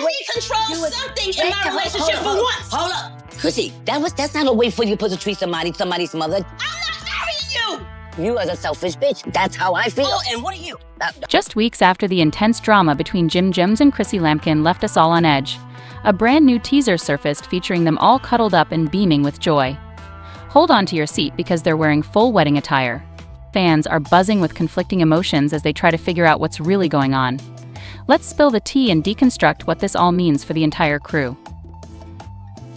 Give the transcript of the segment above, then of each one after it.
me control something in my relationship for once. Hold up. Chrissy, that's not a way for you to treat somebody's mother. I'm not marrying you. You as a selfish bitch. That's how I feel. Oh, and what are you? Just weeks after the intense drama between Jim Jones and Chrissy Lampkin left us all on edge, a brand new teaser surfaced featuring them all cuddled up and beaming with joy. Hold on to your seat because they're wearing full wedding attire. Fans are buzzing with conflicting emotions as they try to figure out what's really going on. Let's spill the tea and deconstruct what this all means for the entire crew.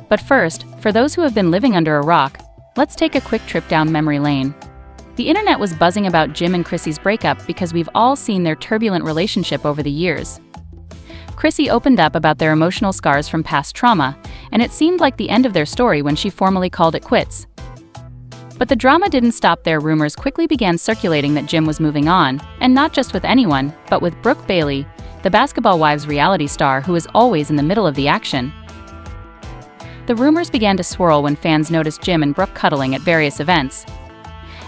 But first, for those who have been living under a rock, let's take a quick trip down memory lane. The internet was buzzing about Jim and Chrissy's breakup because we've all seen their turbulent relationship over the years. Chrissy opened up about their emotional scars from past trauma, and it seemed like the end of their story when she formally called it quits. But the drama didn't stop there. Rumors quickly began circulating that Jim was moving on, and not just with anyone, but with Brooke Bailey, the Basketball Wives reality star who is always in the middle of the action. The rumors began to swirl when fans noticed Jim and Brooke cuddling at various events.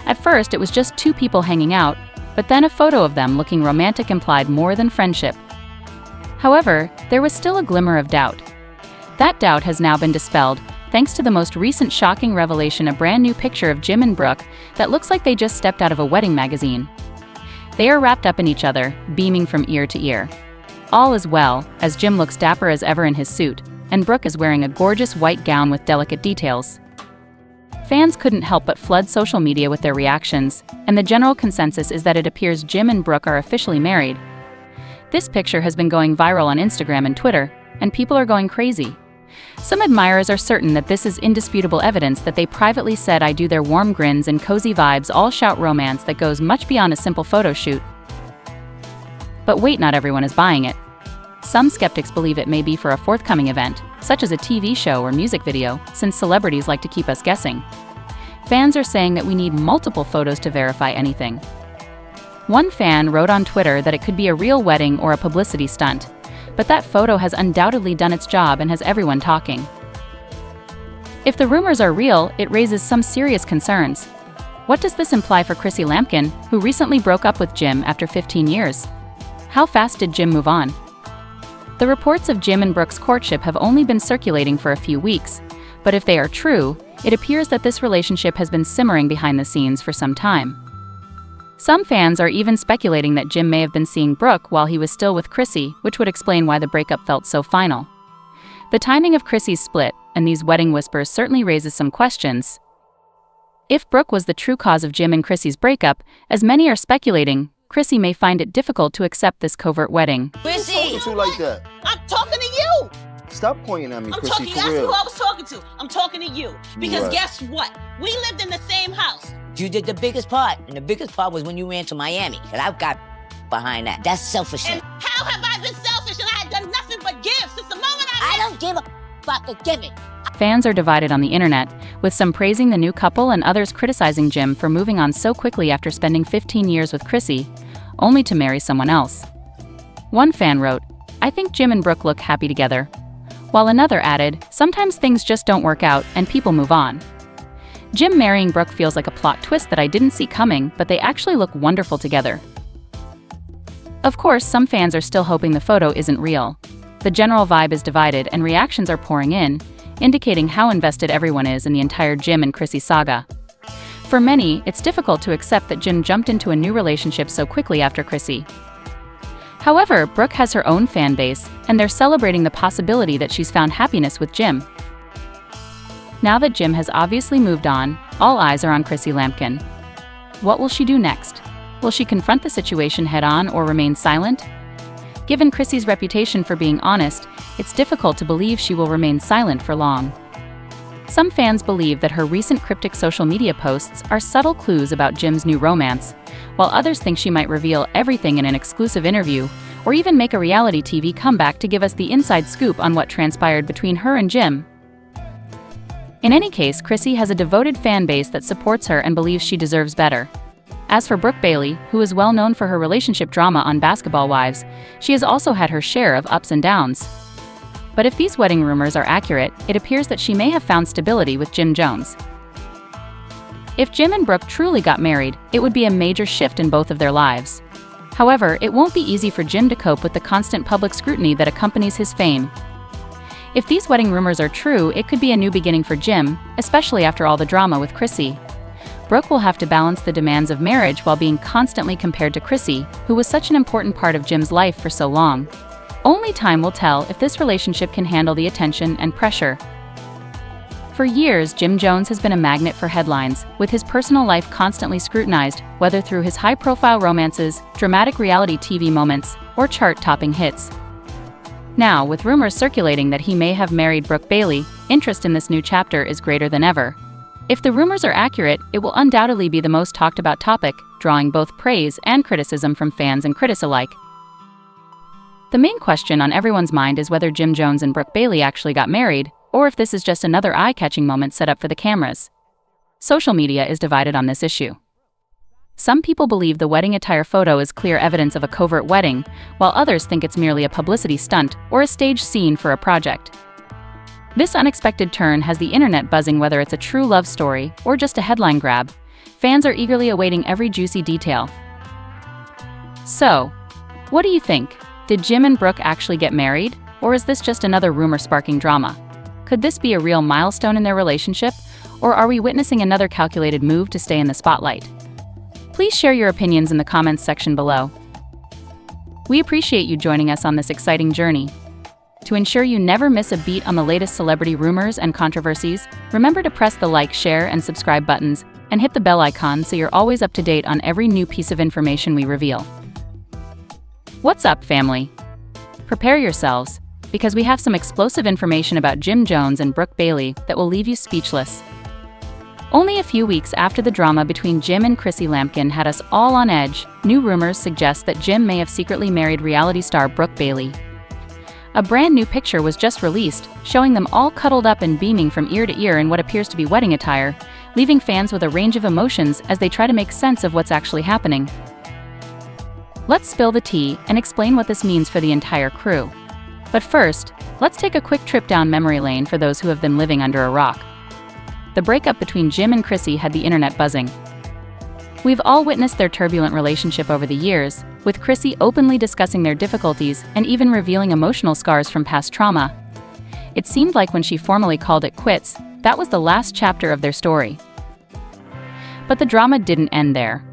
At first, it was just two people hanging out, but then a photo of them looking romantic implied more than friendship. However, there was still a glimmer of doubt. That doubt has now been dispelled, thanks to the most recent shocking revelation: a brand new picture of Jim and Brooke that looks like they just stepped out of a wedding magazine. They are wrapped up in each other, beaming from ear to ear. All is well, as Jim looks dapper as ever in his suit, and Brooke is wearing a gorgeous white gown with delicate details. Fans couldn't help but flood social media with their reactions, and the general consensus is that it appears Jim and Brooke are officially married. This picture has been going viral on Instagram and Twitter, and people are going crazy. Some admirers are certain that this is indisputable evidence that they privately said "I do." Their warm grins and cozy vibes all shout romance that goes much beyond a simple photo shoot. But wait, not everyone is buying it. Some skeptics believe it may be for a forthcoming event, such as a TV show or music video, since celebrities like to keep us guessing. Fans are saying that we need multiple photos to verify anything. One fan wrote on Twitter that it could be a real wedding or a publicity stunt, but that photo has undoubtedly done its job and has everyone talking. If the rumors are real, it raises some serious concerns. What does this imply for Chrissy Lampkin, who recently broke up with Jim after 15 years? How fast did Jim move on? The reports of Jim and Brooke's courtship have only been circulating for a few weeks, but if they are true, it appears that this relationship has been simmering behind the scenes for some time. Some fans are even speculating that Jim may have been seeing Brooke while he was still with Chrissy, which would explain why the breakup felt so final. The timing of Chrissy's split and these wedding whispers certainly raises some questions. If Brooke was the true cause of Jim and Chrissy's breakup, as many are speculating, Chrissy may find it difficult to accept this covert wedding. Chrissy! Who's talking to you like that? I'm talking to you. Stop pointing at me, I'm Chrissy, talking. for That's real. who I was talking to. I'm talking to you because Right. guess what? We lived in the same house. You did the biggest part, and the biggest part was when you ran to Miami, and I got behind that. That's selfish. And how have I been selfish and I had done nothing but give since the moment I don't give a fuck of giving. Fans are divided on the internet, with some praising the new couple and others criticizing Jim for moving on so quickly after spending 15 years with Chrissy, only to marry someone else. One fan wrote, "I think Jim and Brooke look happy together," while another added, "Sometimes things just don't work out and people move on." Jim marrying Brooke feels like a plot twist that I didn't see coming, but they actually look wonderful together. Of course, some fans are still hoping the photo isn't real. The general vibe is divided and reactions are pouring in, indicating how invested everyone is in the entire Jim and Chrissy saga. For many, it's difficult to accept that Jim jumped into a new relationship so quickly after Chrissy. However, Brooke has her own fan base, and they're celebrating the possibility that she's found happiness with Jim. Now that Jim has obviously moved on, all eyes are on Chrissy Lampkin. What will she do next? Will she confront the situation head-on or remain silent? Given Chrissy's reputation for being honest, it's difficult to believe she will remain silent for long. Some fans believe that her recent cryptic social media posts are subtle clues about Jim's new romance, while others think she might reveal everything in an exclusive interview, or even make a reality TV comeback to give us the inside scoop on what transpired between her and Jim. In any case, Chrissy has a devoted fan base that supports her and believes she deserves better. As for Brooke Bailey, who is well known for her relationship drama on Basketball Wives, she has also had her share of ups and downs. But if these wedding rumors are accurate, it appears that she may have found stability with Jim Jones. If Jim and Brooke truly got married, it would be a major shift in both of their lives. However, it won't be easy for Jim to cope with the constant public scrutiny that accompanies his fame. If these wedding rumors are true, it could be a new beginning for Jim, especially after all the drama with Chrissy. Brooke will have to balance the demands of marriage while being constantly compared to Chrissy, who was such an important part of Jim's life for so long. Only time will tell if this relationship can handle the attention and pressure. For years, Jim Jones has been a magnet for headlines, with his personal life constantly scrutinized, whether through his high-profile romances, dramatic reality TV moments, or chart-topping hits. Now, with rumors circulating that he may have married Brooke Bailey, interest in this new chapter is greater than ever. If the rumors are accurate, it will undoubtedly be the most talked-about topic, drawing both praise and criticism from fans and critics alike. The main question on everyone's mind is whether Jim Jones and Brooke Bailey actually got married, or if this is just another eye-catching moment set up for the cameras. Social media is divided on this issue. Some people believe the wedding attire photo is clear evidence of a covert wedding, while others think it's merely a publicity stunt or a staged scene for a project. This unexpected turn has the internet buzzing whether it's a true love story or just a headline grab. Fans are eagerly awaiting every juicy detail. So, what do you think? Did Jim and Brooke actually get married, or is this just another rumor-sparking drama? Could this be a real milestone in their relationship, or are we witnessing another calculated move to stay in the spotlight? Please share your opinions in the comments section below. We appreciate you joining us on this exciting journey. To ensure you never miss a beat on the latest celebrity rumors and controversies, remember to press the like, share, and subscribe buttons, and hit the bell icon so you're always up to date on every new piece of information we reveal. What's up, family? Prepare yourselves, because we have some explosive information about Jim Jones and Brooke Bailey that will leave you speechless. Only a few weeks after the drama between Jim and Chrissy Lampkin had us all on edge, new rumors suggest that Jim may have secretly married reality star Brooke Bailey. A brand new picture was just released, showing them all cuddled up and beaming from ear to ear in what appears to be wedding attire, leaving fans with a range of emotions as they try to make sense of what's actually happening. Let's spill the tea and explain what this means for the entire crew. But first, let's take a quick trip down memory lane for those who have been living under a rock. The breakup between Jim and Chrissy had the internet buzzing. We've all witnessed their turbulent relationship over the years, with Chrissy openly discussing their difficulties and even revealing emotional scars from past trauma. It seemed like when she formally called it quits, that was the last chapter of their story. But the drama didn't end there.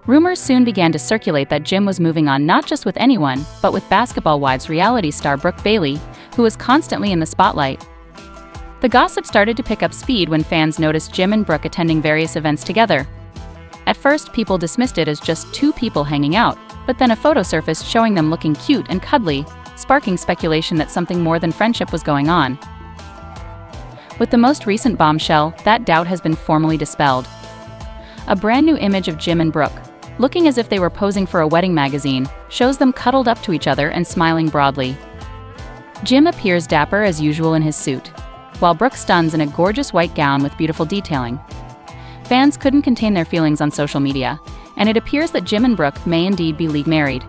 Rumors soon began to circulate that Jim was moving on not just with anyone, but with Basketball Wives reality star Brooke Bailey, who was constantly in the spotlight. The gossip started to pick up speed when fans noticed Jim and Brooke attending various events together. At first, people dismissed it as just two people hanging out, but then a photo surfaced showing them looking cute and cuddly, sparking speculation that something more than friendship was going on. With the most recent bombshell, that doubt has been formally dispelled. A brand new image of Jim and Brooke, looking as if they were posing for a wedding magazine, shows them cuddled up to each other and smiling broadly. Jim appears dapper as usual in his suit, while Brooke stuns in a gorgeous white gown with beautiful detailing. Fans couldn't contain their feelings on social media, and it appears that Jim and Brooke may indeed be league married.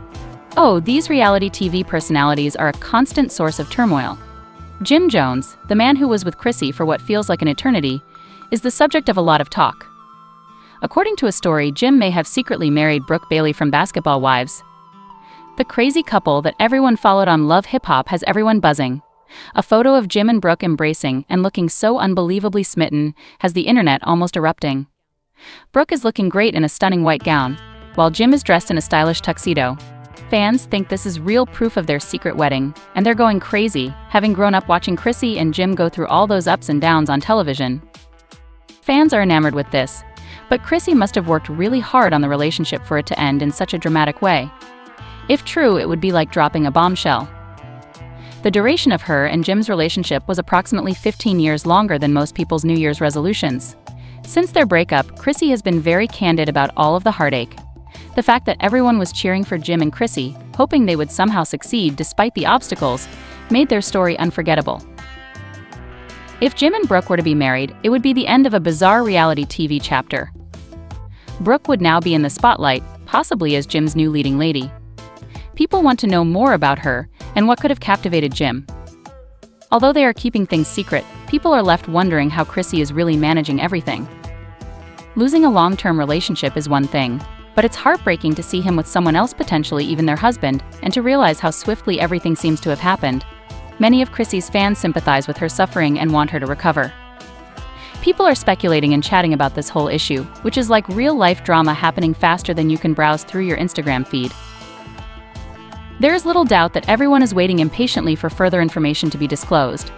Oh, these reality TV personalities are a constant source of turmoil. Jim Jones, the man who was with Chrissy for what feels like an eternity, is the subject of a lot of talk. According to a story, Jim may have secretly married Brooke Bailey from Basketball Wives. The crazy couple that everyone followed on Love Hip Hop has everyone buzzing. A photo of Jim and Brooke embracing and looking so unbelievably smitten has the internet almost erupting. Brooke is looking great in a stunning white gown, while Jim is dressed in a stylish tuxedo. Fans think this is real proof of their secret wedding, and they're going crazy, having grown up watching Chrissy and Jim go through all those ups and downs on television. Fans are enamored with this, but Chrissy must have worked really hard on the relationship for it to end in such a dramatic way. If true, it would be like dropping a bombshell. The duration of her and Jim's relationship was approximately 15 years longer than most people's New Year's resolutions. Since their breakup, Chrissy has been very candid about all of the heartache. The fact that everyone was cheering for Jim and Chrissy, hoping they would somehow succeed despite the obstacles, made their story unforgettable. If Jim and Brooke were to be married, it would be the end of a bizarre reality TV chapter. Brooke would now be in the spotlight, possibly as Jim's new leading lady. People want to know more about her and what could have captivated Jim. Although they are keeping things secret, people are left wondering how Chrissy is really managing everything. Losing a long-term relationship is one thing, But it's heartbreaking to see him with someone else, potentially even their husband, and to realize how swiftly everything seems to have happened. Many of Chrissy's fans sympathize with her suffering and want her to recover. People are speculating and chatting about this whole issue, which is like real-life drama happening faster than you can browse through your Instagram feed. There is little doubt that everyone is waiting impatiently for further information to be disclosed.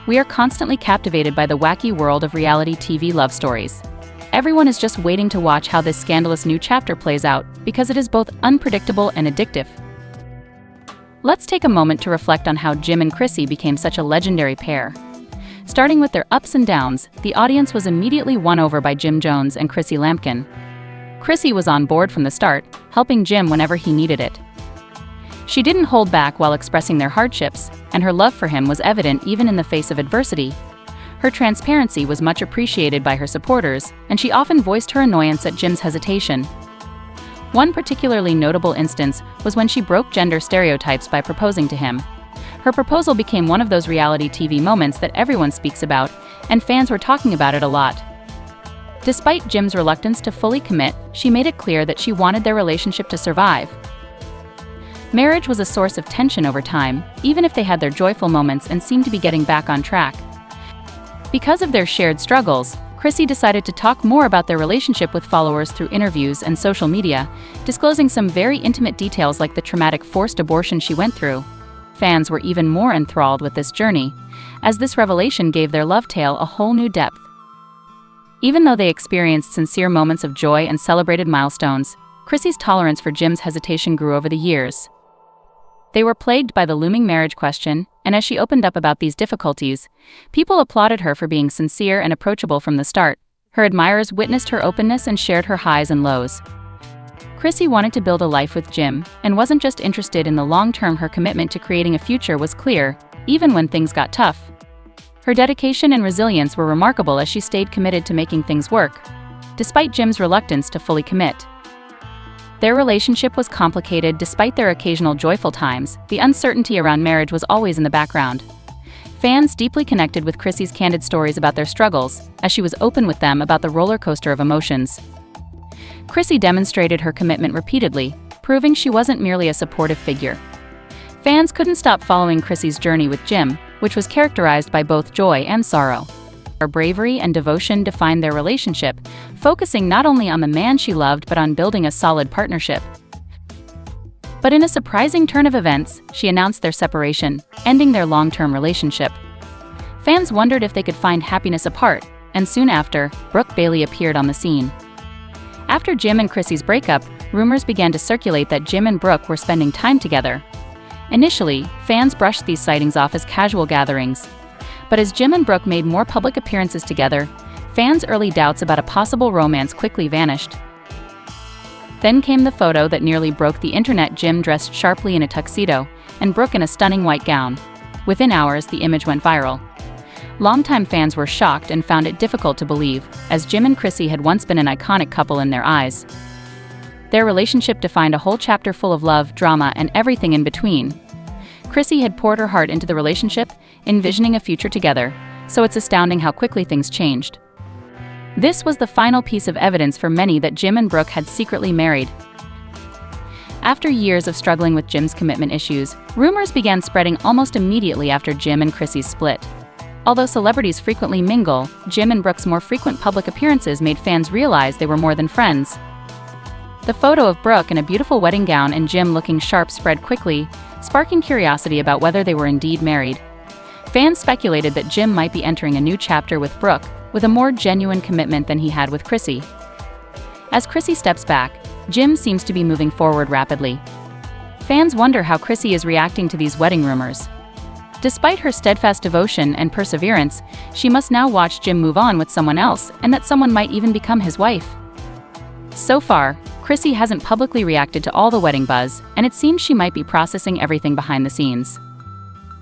We are constantly captivated by the wacky world of reality TV love stories. Everyone is just waiting to watch how this scandalous new chapter plays out, because it is both unpredictable and addictive. Let's take a moment to reflect on how Jim and Chrissy became such a legendary pair. Starting with their ups and downs, the audience was immediately won over by Jim Jones and Chrissy Lampkin. Chrissy was on board from the start, helping Jim whenever he needed it. She didn't hold back while expressing their hardships, and her love for him was evident even in the face of adversity. Her transparency was much appreciated by her supporters, and she often voiced her annoyance at Jim's hesitation. One particularly notable instance was when she broke gender stereotypes by proposing to him. Her proposal became one of those reality TV moments that everyone speaks about, and fans were talking about it a lot. Despite Jim's reluctance to fully commit, she made it clear that she wanted their relationship to survive. Marriage was a source of tension over time, even if they had their joyful moments and seemed to be getting back on track. Because of their shared struggles, Chrissy decided to talk more about their relationship with followers through interviews and social media, disclosing some very intimate details like the traumatic forced abortion she went through. Fans were even more enthralled with this journey, as this revelation gave their love tale a whole new depth. Even though they experienced sincere moments of joy and celebrated milestones, Chrissy's tolerance for Jim's hesitation grew over the years. They were plagued by the looming marriage question, and as she opened up about these difficulties, people applauded her for being sincere and approachable from the start. Her admirers witnessed her openness and shared her highs and lows. Chrissy wanted to build a life with Jim, and wasn't just interested in the long term. Her commitment to creating a future was clear, even when things got tough. Her dedication and resilience were remarkable as she stayed committed to making things work, despite Jim's reluctance to fully commit. Their relationship was complicated. Despite their occasional joyful times, the uncertainty around marriage was always in the background. Fans deeply connected with Chrissy's candid stories about their struggles, as she was open with them about the roller coaster of emotions. Chrissy demonstrated her commitment repeatedly, proving she wasn't merely a supportive figure. Fans couldn't stop following Chrissy's journey with Jim, which was characterized by both joy and sorrow. Her bravery and devotion defined their relationship, focusing not only on the man she loved but on building a solid partnership. But in a surprising turn of events, she announced their separation, ending their long-term relationship. Fans wondered if they could find happiness apart, and soon after, Brooke Bailey appeared on the scene. After Jim and Chrissy's breakup, rumors began to circulate that Jim and Brooke were spending time together. Initially, fans brushed these sightings off as casual gatherings. But as Jim and Brooke made more public appearances together, fans' early doubts about a possible romance quickly vanished. Then came the photo that nearly broke the internet: Jim dressed sharply in a tuxedo, and Brooke in a stunning white gown. Within hours, the image went viral. Longtime fans were shocked and found it difficult to believe, as Jim and Chrissy had once been an iconic couple in their eyes. Their relationship defined a whole chapter full of love, drama, and everything in between. Chrissy had poured her heart into the relationship, envisioning a future together, so it's astounding how quickly things changed. This was the final piece of evidence for many that Jim and Brooke had secretly married. After years of struggling with Jim's commitment issues, rumors began spreading almost immediately after Jim and Chrissy's split. Although celebrities frequently mingle, Jim and Brooke's more frequent public appearances made fans realize they were more than friends. The photo of Brooke in a beautiful wedding gown and Jim looking sharp spread quickly, sparking curiosity about whether they were indeed married. Fans speculated that Jim might be entering a new chapter with Brooke, with a more genuine commitment than he had with Chrissy. As Chrissy steps back, Jim seems to be moving forward rapidly. Fans wonder how Chrissy is reacting to these wedding rumors. Despite her steadfast devotion and perseverance, she must now watch Jim move on with someone else, and that someone might even become his wife. So far, Chrissy hasn't publicly reacted to all the wedding buzz, and it seems she might be processing everything behind the scenes.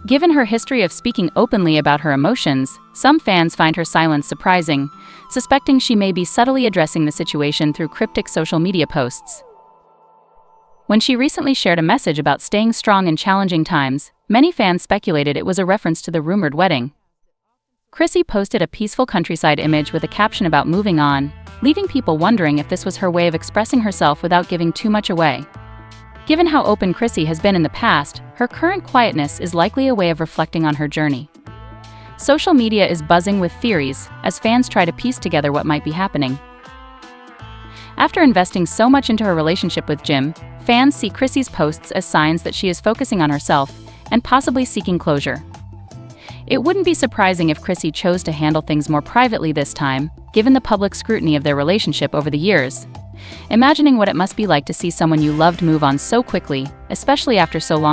Given her history of speaking openly about her emotions, some fans find her silence surprising, suspecting she may be subtly addressing the situation through cryptic social media posts. When she recently shared a message about staying strong in challenging times, many fans speculated it was a reference to the rumored wedding. Chrissy posted a peaceful countryside image with a caption about moving on, leaving people wondering if this was her way of expressing herself without giving too much away. Given how open Chrissy has been in the past, her current quietness is likely a way of reflecting on her journey. Social media is buzzing with theories as fans try to piece together what might be happening. After investing so much into her relationship with Jim, fans see Chrissy's posts as signs that she is focusing on herself and possibly seeking closure. It wouldn't be surprising if Chrissy chose to handle things more privately this time, given the public scrutiny of their relationship over the years. Imagining what it must be like to see someone you loved move on so quickly, especially after so long.